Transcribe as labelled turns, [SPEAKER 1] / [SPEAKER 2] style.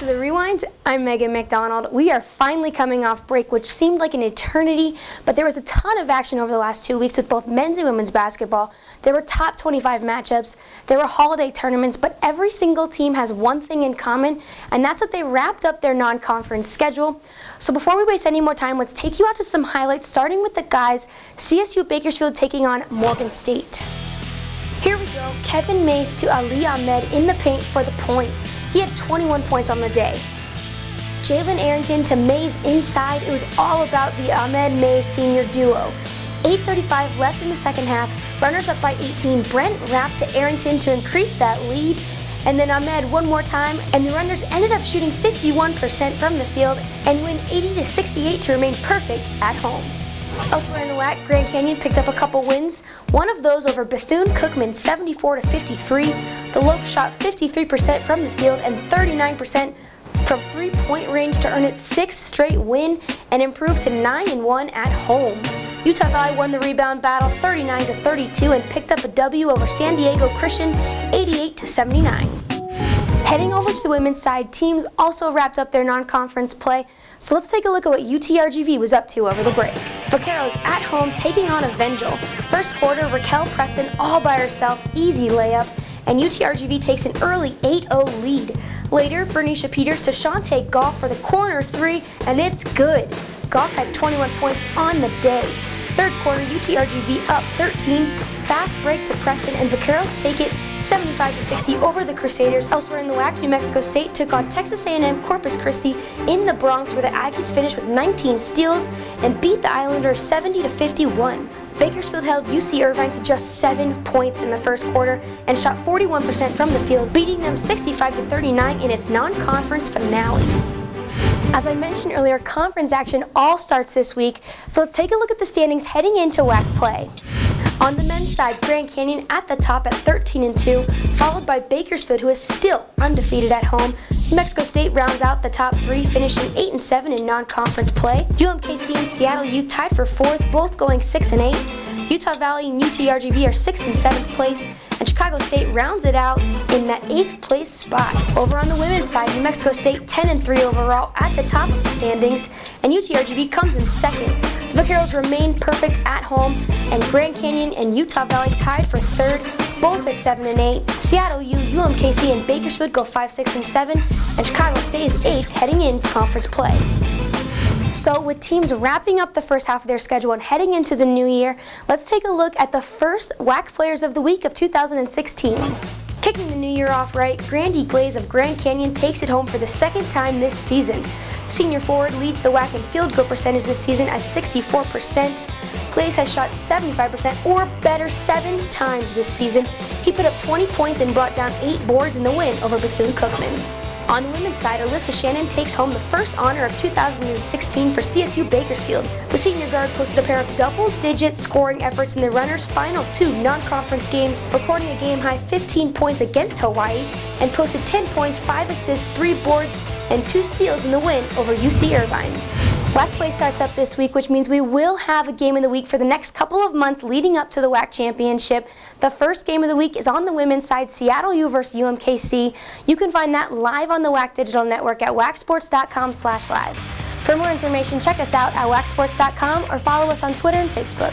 [SPEAKER 1] to the Rewind. I'm Megan McDonald. We are finally coming off break, which seemed like an eternity, but there was a ton of action over the last 2 weeks with both men's and women's basketball. There were top 25 matchups, there were holiday tournaments, but every single team has one thing in common, and that's that they wrapped up their non-conference schedule. So before we waste any more time, let's take you out to some highlights, starting with the guys. CSU Bakersfield taking on Morgan State. Here we go. Kevin Mace to Ali Ahmed in the paint for the point. He had 21 points on the day. Jalen Arrington to Mays inside. It was all about the Ahmed-Mays senior duo. 8:35 left in the second half. Runners up by 18. Brent wrapped to Arrington to increase that lead. And then Ahmed one more time, and the Runners ended up shooting 51% from the field and win 80-68 to remain perfect at home. Elsewhere in the WAC, Grand Canyon picked up a couple wins. One of those over Bethune-Cookman 74-53. The Lopes shot 53% from the field and 39% from three-point range to earn its sixth straight win and improve to 9-1 at home. Utah Valley won the rebound battle 39-32 and picked up a W over San Diego Christian 88-79. Heading over to the women's side, teams also wrapped up their non-conference play. So let's take a look at what UTRGV was up to over the break. Vaqueros at home taking on Evangel. First quarter, Raquel Preston all by herself, easy layup, and UTRGV takes an early 8-0 lead. Later, Bernicia Peters to Shantae Goff for the corner three, and it's good. Goff had 21 points on the day. Third quarter, UTRGV up 13. Fast break to Preston, and Vaqueros take it 75-60 over the Crusaders. Elsewhere in the WAC, New Mexico State took on Texas A&M Corpus Christi in the Bronx, where the Aggies finished with 19 steals and beat the Islanders 70-51. Bakersfield held UC Irvine to just 7 points in the first quarter and shot 41% from the field, beating them 65-39 in its non-conference finale. As I mentioned earlier, conference action all starts this week, so let's take a look at the standings heading into WAC play. On the men's side, Grand Canyon at the top at 13-2, followed by Bakersfield, who is still undefeated at home. New Mexico State rounds out the top three, finishing 8-7 in non-conference play. UMKC and Seattle U tied for fourth, both going 6-8. Utah Valley and UTRGV are 6th and 7th place, and Chicago State rounds it out in that 8th place spot. Over on the women's side, New Mexico State 10-3 overall at the top of the standings, and UTRGV comes in second. The Vaqueros remain perfect at home, and Grand Canyon and Utah Valley tied for third, both at 7-8. Seattle U, UMKC, and Bakersfield go 5, 6, and 7, and Chicago State is 8th heading into conference play. So with teams wrapping up the first half of their schedule and heading into the new year, let's take a look at the first WAC Players of the Week of 2016. Kicking the new year off right, Grandi Glaze of Grand Canyon takes it home for the second time this season. Senior forward leads the WAC in field goal percentage this season at 64%. Glaze has shot 75% or better 7 times this season. He put up 20 points and brought down 8 boards in the win over Bethune-Cookman. On the women's side, Alyssa Shannon takes home the first honor of 2016 for CSU Bakersfield. The senior guard posted a pair of double-digit scoring efforts in the Runners' final 2 non-conference games, recording a game-high 15 points against Hawaii, and posted 10 points, 5 assists, 3 boards, and 2 steals in the win over UC Irvine. WAC play starts up this week, which means we will have a game of the week for the next couple of months leading up to the WAC championship. The first game of the week is on the women's side, Seattle U versus UMKC. You can find that live on the WAC Digital Network at wacsports.com/live. For more information, check us out at wacsports.com or follow us on Twitter and Facebook.